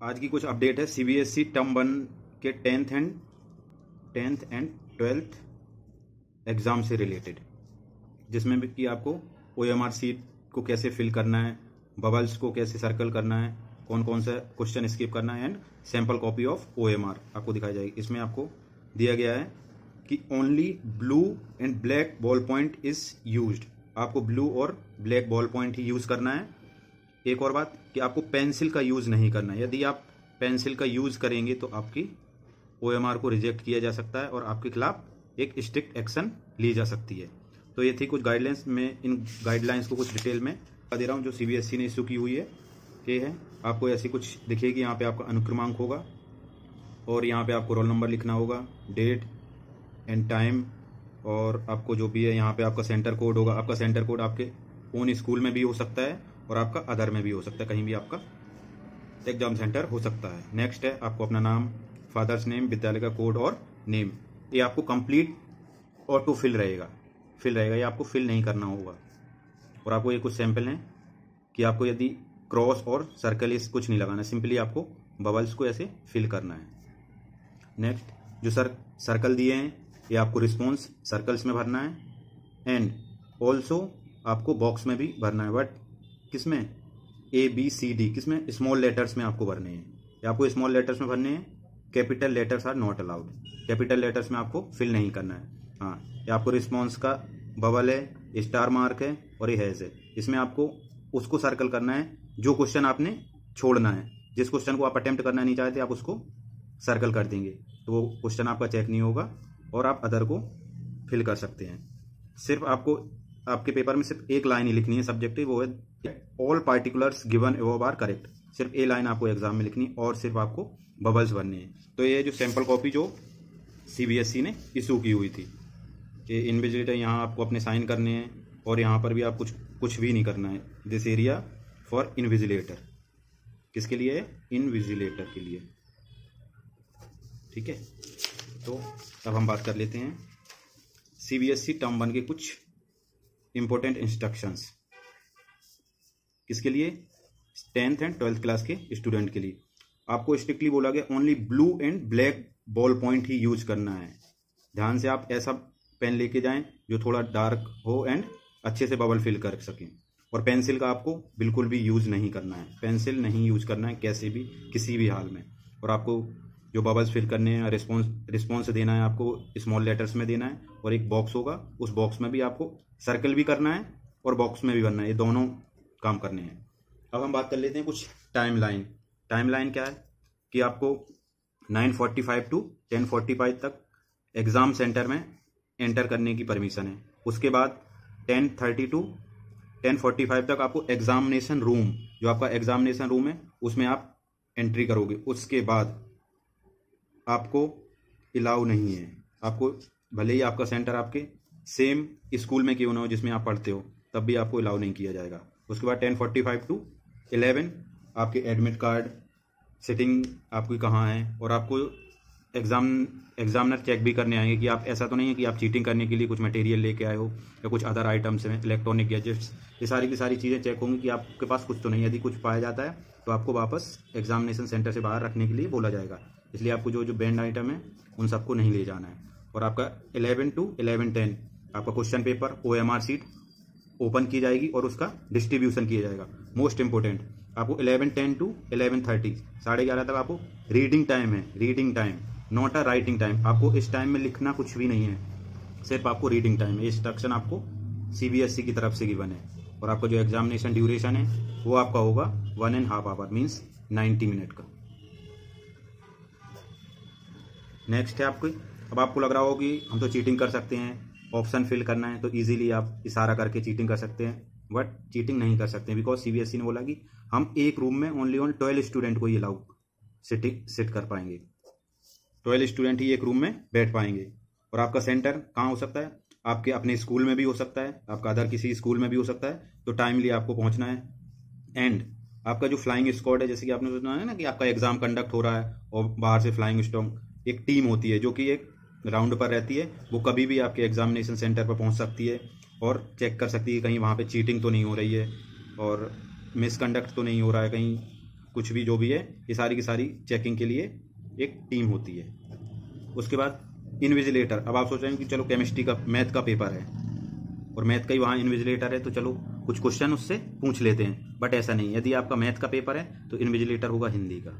आज की कुछ अपडेट है सीबीएसई टर्म 1 के 10th एंड 12th एग्ज़ाम से रिलेटेड, जिसमें भी कि आपको ओएमआर सीट को कैसे फिल करना है, बबल्स को कैसे सर्कल करना है, कौन कौन सा क्वेश्चन स्किप करना है and sample copy of OMR आपको दिखाई जाएगी। इसमें आपको दिया गया है कि only blue and black ball point is used. आपको ब्लू और ब्लैक बॉल पॉइंट ही यूज करना है। एक और बात कि आपको पेंसिल का यूज नहीं करना है। यदि आप पेंसिल का यूज करेंगे तो आपकी ओएमआर को रिजेक्ट किया जा सकता है और आपके खिलाफ एक स्ट्रिक्ट एक्शन ली जा सकती है। तो ये थी कुछ गाइडलाइंस। में इन गाइडलाइंस को कुछ डिटेल में बता दे रहा हूँ जो सीबीएसई ने इशू की हुई है। ये है, आपको ऐसी कुछ दिखेगी। यहाँ पे आपका अनुक्रमांक होगा और यहाँ पे आपको रोल नंबर लिखना होगा, डेट एंड टाइम, और आपको जो भी है यहाँ पे आपका सेंटर कोड होगा। आपका सेंटर कोड आपके ओन स्कूल में भी हो सकता है और आपका अदर में भी हो सकता है, कहीं भी आपका एग्जाम सेंटर हो सकता है। नेक्स्ट है आपको अपना नाम, फादर्स नेम, विद्यालय का कोड और नेम। ये आपको कंप्लीट ऑटो फिल रहेगा, ये आपको फिल नहीं करना होगा। और आपको ये कुछ सैंपल हैं कि आपको यदि क्रॉस और सर्कल इस कुछ नहीं लगाना, सिंपली आपको बबल्स को ऐसे फिल करना है। नेक्स्ट जो सर्कल दिए हैं ये आपको रिस्पॉन्स सर्कल्स में भरना है एंड ऑल्सो आपको बॉक्स में भी भरना है। बट किसमें? ABCD किसमें? स्मॉल लेटर्स में आपको भरने हैं। या आपको स्मॉल लेटर्स में भरने हैं। Capital letters are not allowed. Capital letters में आपको फिल नहीं करना है। हाँ, ये आपको रिस्पॉन्स का बबल है, स्टार मार्क है और ये हैज है। इसमें आपको उसको सर्कल करना है जो क्वेश्चन आपने छोड़ना है। जिस क्वेश्चन को आप अटेम्प्ट करना नहीं चाहते आप उसको सर्कल कर देंगे तो वो क्वेश्चन आपका चेक नहीं होगा और आप अदर को फिल कर सकते हैं। सिर्फ आपको आपके पेपर में सिर्फ एक लाइन ही लिखनी है सब्जेक्टिव, वो है all particulars given above are correct. सिर्फ ए लाइन आपको एग्जाम में लिखनी और सिर्फ आपको बबल्स भरने हैं। तो ये जो सैंपल कॉपी जो सीबीएसई ने इशू की हुई थी, ये इन्विजिलेटर यहाँ आपको अपने साइन करने हैं और यहाँ पर भी आप कुछ भी नहीं करना है। दिस एरिया फॉर इन्विजिलेटर, किसके लिए? इन्विजिलेटर के लिए। ठीक है, तो अब हम बात कर लेते हैं सीबीएसई टर्म 1 के कुछ इंपॉर्टेंट इंस्ट्रक्शंस। किसके लिए? 10th एंड 12th क्लास के स्टूडेंट के लिए। आपको स्ट्रिक्टली बोला गया only blue and black ball point he use करना है। ध्यान से आप ऐसा पेन लेके जाएं जो थोड़ा डार्क हो एंड अच्छे से बबल फिल कर सकें। और पेंसिल का आपको बिल्कुल भी यूज नहीं करना है। पेंसिल नहीं यूज करना है कैसे भी, किसी भी हाल में। और आपको जो बबल्स फिल करने हैं, रिस्पॉन्स देना है, आपको स्मॉल लेटर्स में देना है। और एक बॉक्स होगा, उस बॉक्स में भी आपको सर्कल भी करना है और बॉक्स में भी भरना है। ये दोनों काम करने हैं। अब हम बात कर लेते हैं कुछ टाइमलाइन। टाइमलाइन क्या है कि आपको 9:45 टू 10:45 तक एग्जाम सेंटर में एंटर करने की परमिशन है। उसके बाद 10:30 टू 10:45 तक आपको एग्जामिनेशन रूम, जो आपका एग्जामिनेशन रूम है, उसमें आप एंट्री करोगे। उसके बाद आपको अलाउ नहीं है। आपको भले ही आपका सेंटर आपके सेम स्कूल में क्यों ना हो जिसमें आप पढ़ते हो, तब भी आपको अलाउ नहीं किया जाएगा। उसके बाद 10:45 टू 11 आपके एडमिट कार्ड, सिटिंग आपकी कहाँ है, और आपको एग्जामिनर चेक भी करने आएंगे कि आप, ऐसा तो नहीं है कि आप चीटिंग करने के लिए कुछ मटेरियल लेके आए हो या कुछ अदर आइटम्स हैं, इलेक्ट्रॉनिक गैजेट्स। ये सारी की सारी चीज़ें चेक होंगी कि आपके पास कुछ तो नहीं। यदि कुछ पाया जाता है तो आपको वापस एग्जामिनेशन सेंटर से बाहर रखने के लिए बोला जाएगा। इसलिए आपको जो बैंड आइटम है उन सबको नहीं ले जाना है। और आपका 11 टू 11:10 आपका question paper, OMR seat open की जाएगी और उसका डिस्ट्रीब्यूशन किया जाएगा। मोस्ट इंपोर्टेंट, आपको 11:10 टू 11:30 11:30 तक आपको रीडिंग टाइम है। Reading time, not a writing time. आपको इस टाइम में लिखना कुछ भी नहीं है, सिर्फ आपको रीडिंग टाइम है। इंस्ट्रक्शन आपको सीबीएसई की तरफ से गिवन है। और आपका जो एग्जामिनेशन ड्यूरेशन है वो आपका होगा 1.5 आवर, मीन्स 90 मिनट का। नेक्स्ट है आपको, अब आपको लग रहा होगा कि हम तो चीटिंग कर सकते हैं, ऑप्शन फिल करना है तो इजीली आप इशारा करके चीटिंग कर सकते हैं। बट चीटिंग नहीं कर सकते, बिकॉज सीबीएसई ने बोला कि हम एक रूम में ओनली 12 स्टूडेंट को ही अलाउ सिट कर पाएंगे। 12 स्टूडेंट ही एक रूम में बैठ पाएंगे। और आपका सेंटर कहाँ हो सकता है? आपके अपने स्कूल में भी हो सकता है, आपका अदर किसी स्कूल में भी हो सकता है। तो टाइमली आपको पहुंचना है। एंड आपका जो फ्लाइंग स्क्वाड है, जैसे कि आपने सुना है ना कि आपका एग्जाम कंडक्ट हो रहा है और बाहर से फ्लाइंग स्क्वाड, एक टीम होती है जो कि एक राउंड पर रहती है। वो कभी भी आपके एग्जामिनेशन सेंटर पर पहुंच सकती है और चेक कर सकती है कहीं वहाँ पे चीटिंग तो नहीं हो रही है और मिसकंडक्ट तो नहीं हो रहा है, कहीं कुछ भी जो भी है, ये सारी की सारी चेकिंग के लिए एक टीम होती है। उसके बाद इन्विजिलेटर। अब आप सोच रहे हैं कि चलो केमिस्ट्री का, मैथ का पेपर है और मैथ का ही वहाँ इन्विजिलेटर है, तो चलो कुछ क्वेश्चन उससे पूछ लेते हैं, बट ऐसा नहीं। यदि आपका मैथ का पेपर है तो इन्विजिलेटर होगा हिंदी का,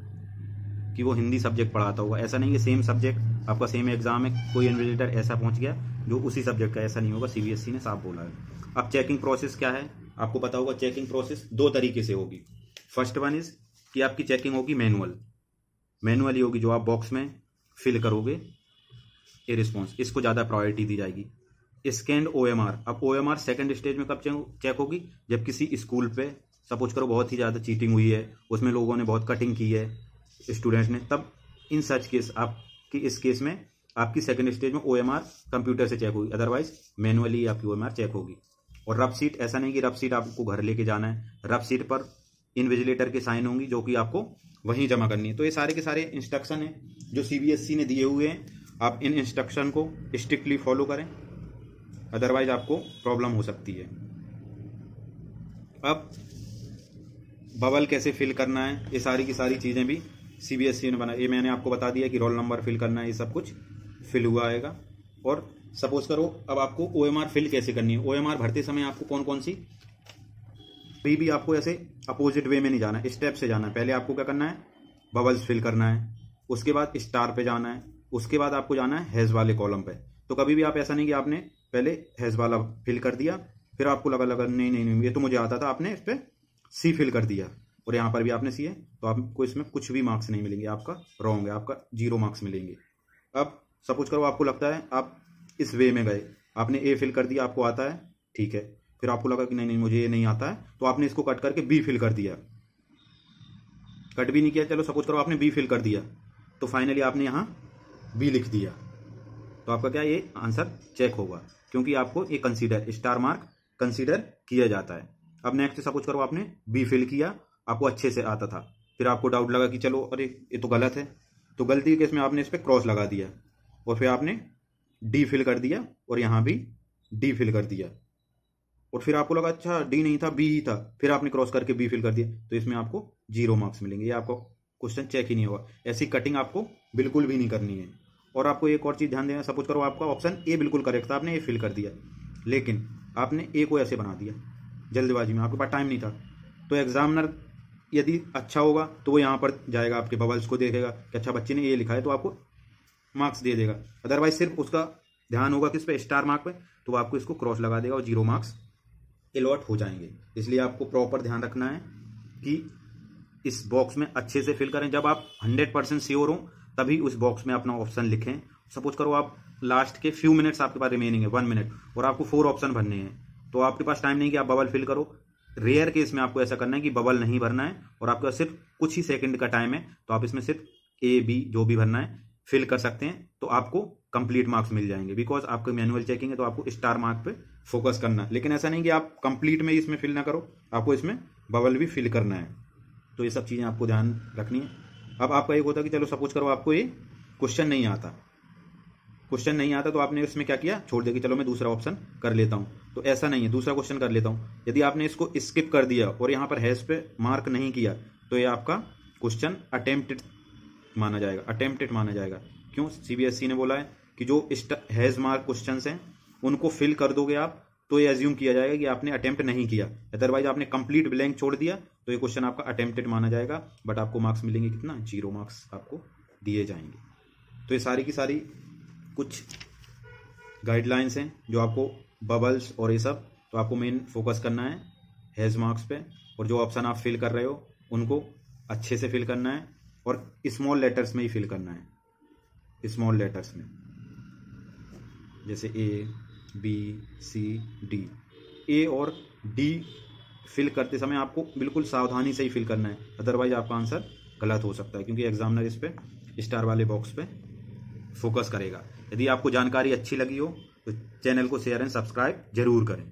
कि वो हिंदी सब्जेक्ट पढ़ाता होगा। ऐसा नहीं कि सेम सब्जेक्ट आपका सेम एग्जाम है, कोई इन्विजिलेटर ऐसा पहुंच गया जो उसी सब्जेक्ट का, ऐसा नहीं होगा। सीबीएसई ने साफ बोला है। अब चेकिंग प्रोसेस क्या है आपको पता होगा। चेकिंग प्रोसेस दो तरीके से होगी। फर्स्ट वन इज कि आपकी चेकिंग होगी मैनुअली होगी, जो आप बॉक्स में फिल करोगे ये रिस्पॉन्स, इसको ज़्यादा प्रायोरिटी दी जाएगी। Scanned OMR। अब OMR सेकंड स्टेज में कब चेक होगी, जब किसी स्कूल पे सपोज करो बहुत ही ज़्यादा चीटिंग हुई है, उसमें लोगों ने बहुत कटिंग की है स्टूडेंट्स ने, तब इन सच केस आपकी, इस केस में आपकी सेकंड स्टेज में OMR कंप्यूटर से चेक होगी, अदरवाइज मैनुअली आपकी OMR चेक होगी। और रफ सीट, ऐसा नहीं कि रफ सीट आपको घर लेके जाना है, रफ सीट पर इन्विजिलेटर के साइन होंगी जो कि आपको वहीं जमा करनी है। तो ये सारे के सारे इंस्ट्रक्शन है जो CBSE ने दिए हुए हैं। आप इन इंस्ट्रक्शन को स्ट्रिक्टली फॉलो करें, अदरवाइज आपको प्रॉब्लम हो सकती है। अब बबल कैसे फिल करना है, ये सारी की सारी चीज़ें भी CBSE ने बनाई। ये मैंने आपको बता दिया कि रोल नंबर फिल करना है, ये सब कुछ फिल हुआ आएगा। और सपोज करो अब आपको OMR फिल कैसे करनी है। OMR भरते समय आपको कौन कौन सी, भी आपको ऐसे अपोजिट वे में नहीं जाना है, स्टेप से जाना है। पहले आपको क्या करना है, बबल्स फिल करना है, उसके बाद स्टार पे जाना है, उसके बाद आपको जाना है हैज वाले कॉलम पे। तो कभी भी आप ऐसा नहीं कि आपने पहले हैज वाला फिल कर दिया, फिर आपको लगा नहीं ये तो मुझे आता था, आपने इस पर C फिल कर दिया और यहाँ पर भी आपने C है, तो आपको इसमें कुछ भी मार्क्स नहीं मिलेंगे, आपका रॉन्ग है, आपका 0 मार्क्स मिलेंगे। अब सपोज करो आपको लगता है आप इस वे में गए, आपने A फिल कर दिया, आपको आता है, ठीक है, फिर आपको लगा कि नहीं मुझे ये नहीं आता है, तो आपने इसको कट करके B फिल कर दिया। कट भी नहीं किया, चलो सपोज करो आपने B फिल कर दिया, तो फाइनली आपने यहाँ B लिख दिया, तो आपका क्या ये आंसर चेक होगा, क्योंकि आपको ये कंसीडर, स्टार मार्क कंसीडर किया जाता है। अब नेक्स्ट सपोज करो आपने B फिल किया, आपको अच्छे से आता था, फिर आपको डाउट लगा कि चलो अरे ये तो गलत है, तो गलती के केस में आपने इस पर क्रॉस लगा दिया और फिर आपने D फिल कर दिया और यहाँ भी D फिल कर दिया, और फिर आपको लगा अच्छा D नहीं था B ही था, फिर आपने क्रॉस करके B फिल कर दिया, तो इसमें आपको 0 मार्क्स मिलेंगे, ये आपको क्वेश्चन चेक ही नहीं होगा। ऐसी कटिंग आपको बिल्कुल भी नहीं करनी है। और आपको एक और चीज़ ध्यान देना, सपोज करो आपका ऑप्शन A बिल्कुल करेक्ट था, आपने A फिल कर दिया, लेकिन आपने A को ऐसे बना दिया जल्दबाजी में, आपके पास टाइम नहीं था, तो एग्जामिनर यदि अच्छा होगा तो वो यहाँ पर जाएगा, आपके बबल्स को देखेगा कि अच्छा बच्चे ने ये लिखा है, तो आपको मार्क्स दे देगा। अदरवाइज सिर्फ उसका ध्यान होगा किस पे, स्टार मार्क पे, तो आपको इसको क्रॉस लगा देगा और 0 मार्क्स अलॉट हो जाएंगे। इसलिए आपको प्रॉपर ध्यान रखना है कि इस बॉक्स में अच्छे से फिल करें। जब आप 100% श्योर हो तभी उस बॉक्स में अपना ऑप्शन लिखें। सपोज करो आप लास्ट के फ्यू मिनट्स आपके पास रिमेनिंग है, 1 मिनट, और आपको 4 ऑप्शन भरने हैं, तो आपके पास टाइम नहीं कि आप बबल फिल करो। रेयर केस में आपको ऐसा करना है कि बबल नहीं भरना है और आपके पास सिर्फ कुछ ही सेकंड का टाइम है, तो आप इसमें सिर्फ A B जो भी भरना है फिल कर सकते हैं, तो आपको कंप्लीट मार्क्स मिल जाएंगे। बिकॉज आपको मैनुअल चेकिंग है, तो आपको स्टार मार्क पे फोकस करना है, लेकिन ऐसा नहीं कि आप कंप्लीट में इसमें फिल ना करो, आपको इसमें बबल भी फिल करना है। तो ये सब चीज़ें आपको ध्यान रखनी है। अब आपका एक होता है कि चलो सपोज करो आपको ये क्वेश्चन नहीं आता, तो आपने इसमें क्या किया, छोड़ दिया कि चलो मैं दूसरा ऑप्शन कर लेता हूँ, तो ऐसा नहीं है, दूसरा क्वेश्चन कर लेता हूँ। यदि आपने इसको स्किप कर दिया और यहाँ पर हैश पे मार्क नहीं किया, तो ये आपका क्वेश्चन अटेम्प्टेड माना जाएगा। क्यों, CBSE ने बोला है कि जो हैज मार्क क्वेश्चन हैं उनको फिल कर दोगे आप, तो ये एज्यूम किया जाएगा कि आपने अटेम्प्ट नहीं किया। अदरवाइज आपने कंप्लीट ब्लैंक छोड़ दिया तो ये क्वेश्चन आपका अटेम्प्टेड माना जाएगा, बट आपको मार्क्स मिलेंगे कितना, 0 मार्क्स आपको दिए जाएंगे। तो ये सारी की सारी कुछ गाइडलाइंस हैं जो आपको बबल्स और ये सब, तो आपको मेन फोकस करना है हैज मार्क्स पे, और जो ऑप्शन आप फिल कर रहे हो उनको अच्छे से फिल करना है और स्मॉल लेटर्स में ही फिल करना है, स्मॉल लेटर्स में, जैसे A B C D। A और D फिल करते समय आपको बिल्कुल सावधानी से ही फिल करना है, अदरवाइज आपका आंसर गलत हो सकता है, क्योंकि एग्जामिनर इस पे स्टार वाले बॉक्स पे फोकस करेगा। यदि आपको जानकारी अच्छी लगी हो तो चैनल को शेयर एंड सब्सक्राइब जरूर करें।